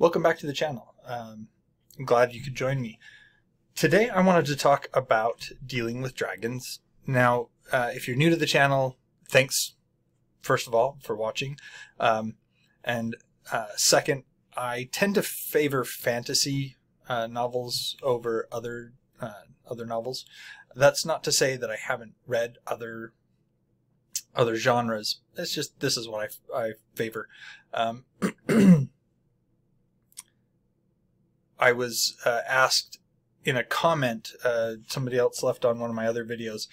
Welcome back to the channel. I'm glad you could join me. Today I wanted to talk about dealing with dragons. Now, if you're new to the channel, thanks, first of all, for watching. Second, I tend to favor fantasy novels over other novels. That's not to say that I haven't read other genres. It's just this is what I favor. I was asked in a comment, somebody else left on one of my other videos,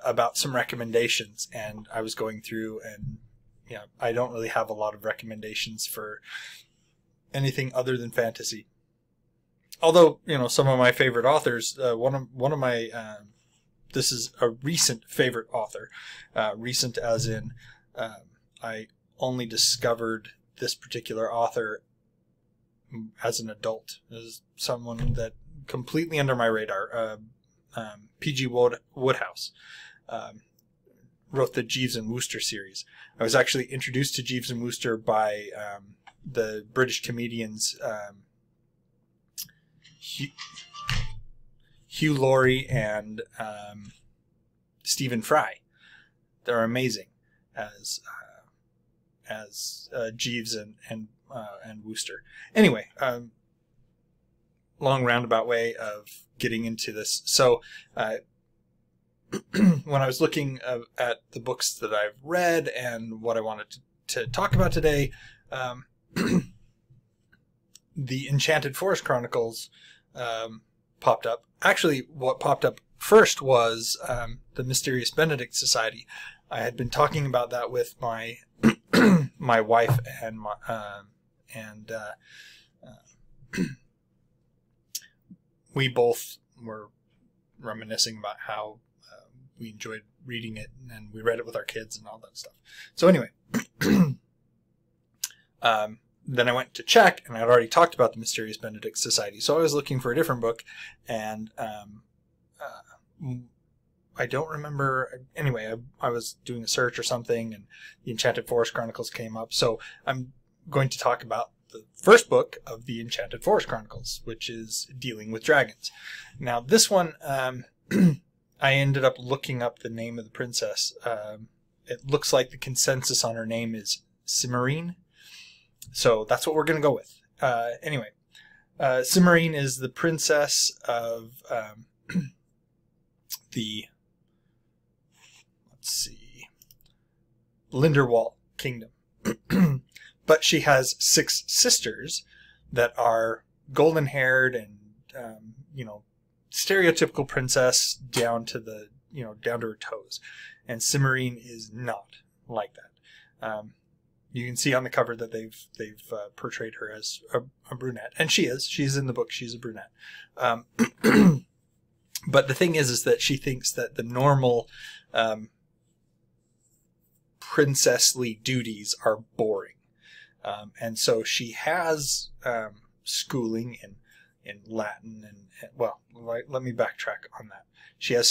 about some recommendations, and I was going through, and I don't really have a lot of recommendations for anything other than fantasy. Although, some of my favorite authors, one of my this is a recent favorite author, recent as in I only discovered this particular author as an adult, as someone that completely under my radar. P.G. Wodehouse wrote the Jeeves and Wooster series. I was actually introduced to Jeeves and Wooster by the British comedians Hugh Laurie and Stephen Fry. They're amazing as Jeeves and Wooster. Anyway, long roundabout way of getting into this. So when I was looking at the books that I've read and what I wanted to talk about today, the Enchanted Forest Chronicles popped up. Actually, what popped up first was the Mysterious Benedict Society. I had been talking about that with my my wife and we both were reminiscing about how we enjoyed reading it, and we read it with our kids and all that stuff. So anyway, then I went to check, and I'd already talked about the Mysterious Benedict Society. So I was looking for a different book, and I don't remember. Anyway, I was doing a search or something, and the Enchanted Forest Chronicles came up. So I'm going to talk about the first book of the Enchanted Forest Chronicles, which is Dealing with Dragons. Now, this one, I ended up looking up the name of the princess. It looks like the consensus on her name is Cimarine. So that's what we're going to go with. Anyway, Cimarine is the princess of the, let's see, Linderwall Kingdom. But she has 6 sisters that are golden-haired and, stereotypical princess down to the, down to her toes. And Cimarine is not like that. You can see on the cover that they've portrayed her as a brunette, and she is. She's in the book. She's a brunette. But the thing is that she thinks that the normal princessly duties are boring. And so she has schooling in Latin and well, let me backtrack on that. She has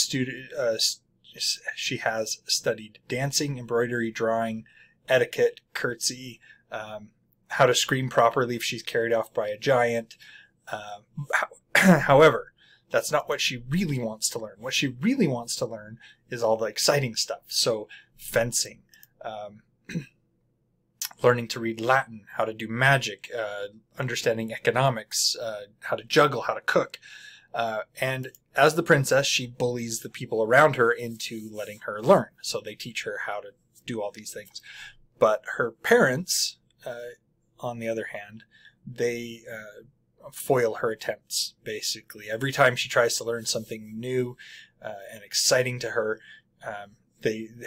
studied dancing, embroidery, drawing, etiquette, curtsy, how to scream properly if she's carried off by a giant. However, that's not what she really wants to learn. What she really wants to learn is all the exciting stuff. So fencing, learning to read Latin, how to do magic, understanding economics, how to juggle, how to cook. And as the princess, she bullies the people around her into letting her learn. So they teach her how to do all these things. But her parents, on the other hand, they foil her attempts, basically. Every time she tries to learn something new and exciting to her,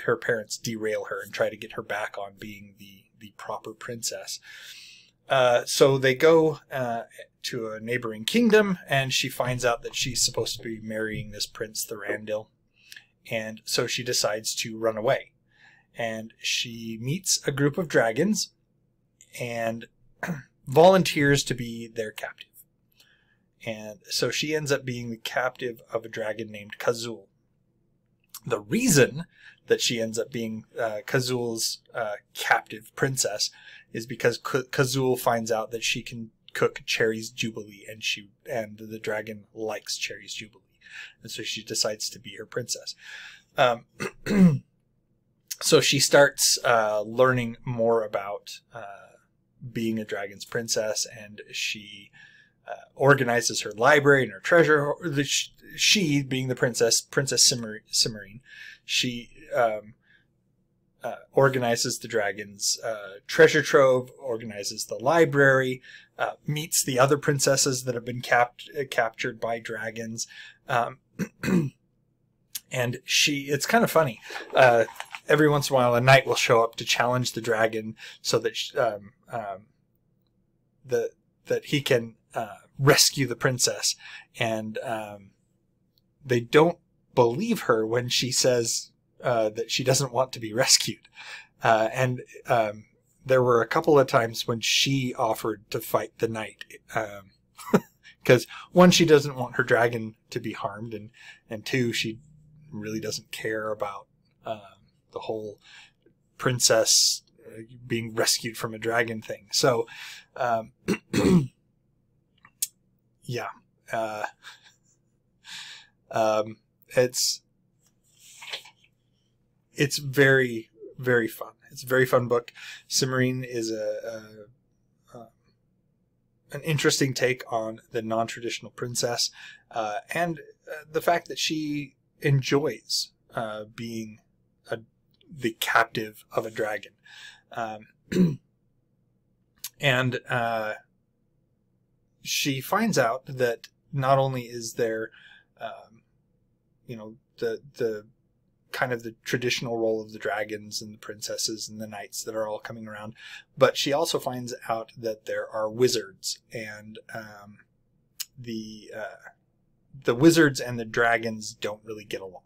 her parents derail her and try to get her back on being the proper princess. So they go to a neighboring kingdom, and she finds out that she's supposed to be marrying this Prince Thorandil. And so she decides to run away. And she meets a group of dragons and volunteers to be their captive. And so she ends up being the captive of a dragon named Kazul. The reason that she ends up being Kazul's captive princess is because Kazul finds out that she can cook Cherry's Jubilee, and the dragon likes Cherry's Jubilee, and so she decides to be her princess. So she starts learning more about being a dragon's princess, and she organizes her library and her treasure. She, being the Princess Cimmerian, she organizes the dragon's treasure trove, organizes the library, meets the other princesses that have been captured by dragons. And it's kind of funny. Every once in a while, a knight will show up to challenge the dragon so that that he can rescue the princess. And they don't believe her when she says that she doesn't want to be rescued. And there were a couple of times when she offered to fight the knight. Because one, she doesn't want her dragon to be harmed, and two, she really doesn't care about the whole princess being rescued from a dragon thing. So, yeah, it's very, very fun. It's a very fun book. Cimmerian is an interesting take on the non-traditional princess, and the fact that she enjoys being the captive of a dragon. And she finds out that not only is there, the kind of the traditional role of the dragons and the princesses and the knights that are all coming around, but she also finds out that there are wizards, and the wizards and the dragons don't really get along.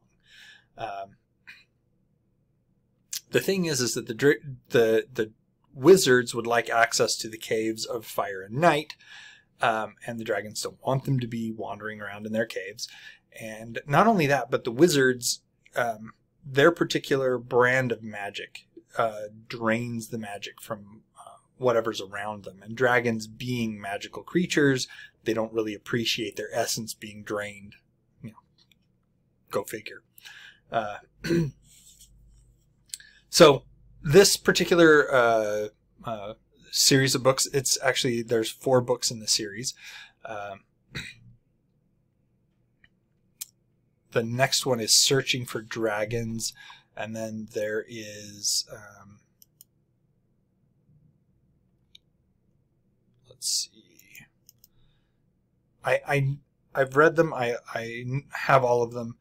The thing is that the wizards would like access to the caves of fire and night, and the dragons don't want them to be wandering around in their caves. And not only that, but the wizards, their particular brand of magic drains the magic from whatever's around them. And dragons, being magical creatures, they don't really appreciate their essence being drained. Go figure. So this particular series of books, there's 4 books in the series. The next one is Searching for Dragons, and then there is let's see. I've read them. I have all of them.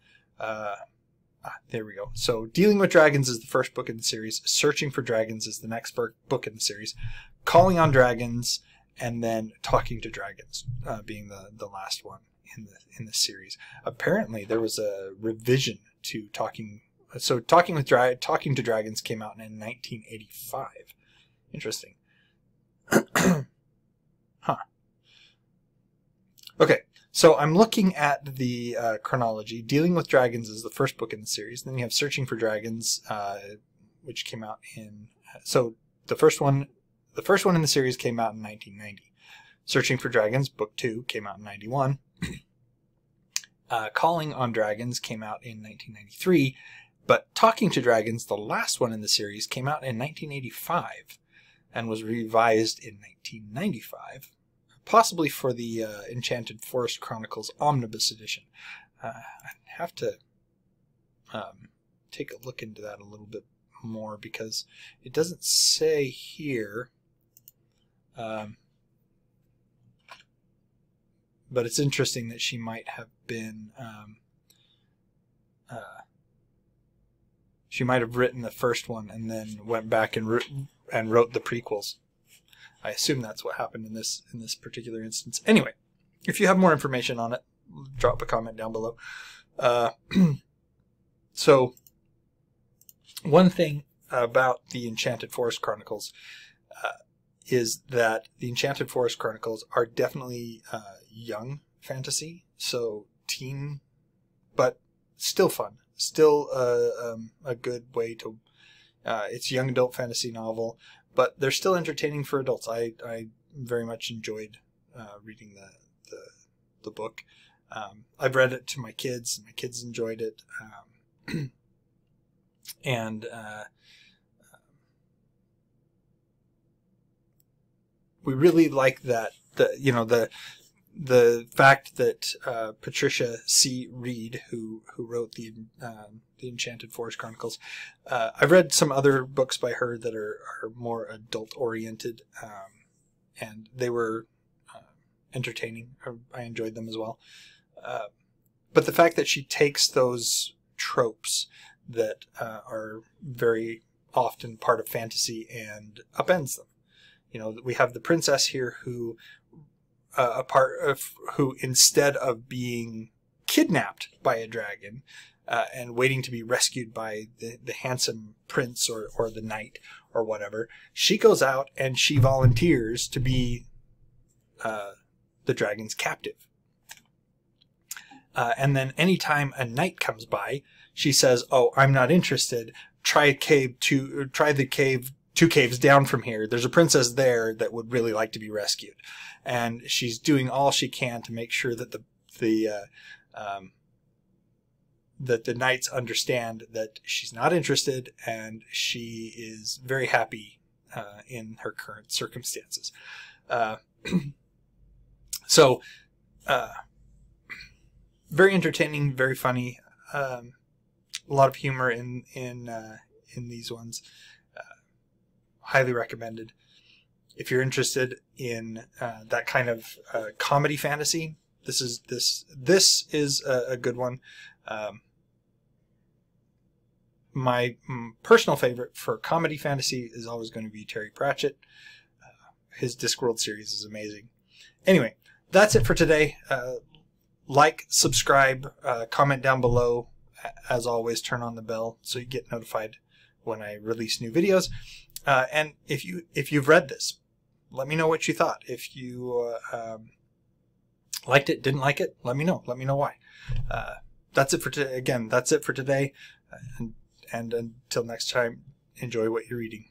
There we go. So Dealing with Dragons is the first book in the series. Searching for Dragons is the next book in the series. Calling on Dragons, and then Talking to Dragons being the last one in the series. Apparently there was a revision to Talking to Dragons came out in 1985. Interesting. Huh. Okay. So I'm looking at the chronology. Dealing with Dragons is the first book in the series. Then you have Searching for Dragons, which came out in... So the first one in the series came out in 1990. Searching for Dragons, book 2, came out in 91. Calling on Dragons came out in 1993. But Talking to Dragons, the last one in the series, came out in 1985 and was revised in 1995. Possibly for the Enchanted Forest Chronicles Omnibus Edition. I have to take a look into that a little bit more, because it doesn't say here. But it's interesting that she might have been... she might have written the first one and then went back and wrote the prequels. I assume that's what happened in this particular instance. Anyway, if you have more information on it, drop a comment down below. So, one thing about the Enchanted Forest Chronicles is that the Enchanted Forest Chronicles are definitely young fantasy, so teen, but still fun, still a good way to. It's a young adult fantasy novel, but they're still entertaining for adults. I very much enjoyed reading the book. I've read it to my kids. My kids enjoyed it, and we really like that. The fact that Patricia C. Wrede, who wrote the Enchanted Forest Chronicles, I've read some other books by her that are more adult oriented, and they were entertaining. I enjoyed them as well. But the fact that she takes those tropes that are very often part of fantasy and upends them. We have the princess here who who instead of being kidnapped by a dragon and waiting to be rescued by the handsome prince or the knight or whatever, she goes out and she volunteers to be the dragon's captive. And then anytime a knight comes by, she says, "Oh, I'm not interested. Try the cave 2 caves down from here. There's a princess there that would really like to be rescued." And she's doing all she can to make sure that the knights understand that she's not interested and she is very happy in her current circumstances. So very entertaining, very funny. A lot of humor in these ones. Highly recommended. If you're interested in that kind of comedy fantasy, this is a good one. My personal favorite for comedy fantasy is always going to be Terry Pratchett. His Discworld series is amazing. Anyway, that's it for today. Like, subscribe, comment down below. As always, turn on the bell so you get notified when I release new videos. And if you've read this, let me know what you thought. If you liked it, didn't like it, let me know. Let me know why. That's it for today. Again, that's it for today. And until next time, enjoy what you're reading.